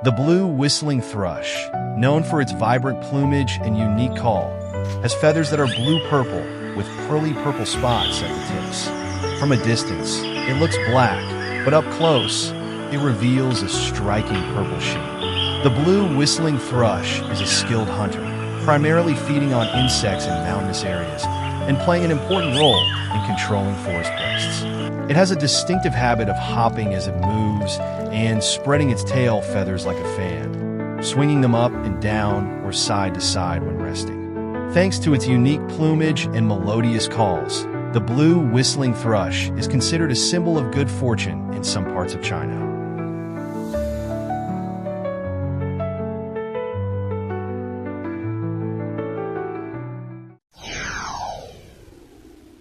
The blue whistling thrush, known for its vibrant plumage and unique call, has feathers that are blue-purple with pearly purple spots at the tips. From a distance, it looks black, but up close, it reveals a striking purple sheen. The blue whistling thrush is a skilled hunter, primarily feeding on insects in mountainous areas and playing an important role in controlling forest pests. It has a distinctive habit of hopping as it moves and spreading its tail feathers like a fan, swinging them up and down or side to side when resting. Thanks to its unique plumage and melodious calls, the blue whistling thrush is considered a symbol of good fortune in some parts of China.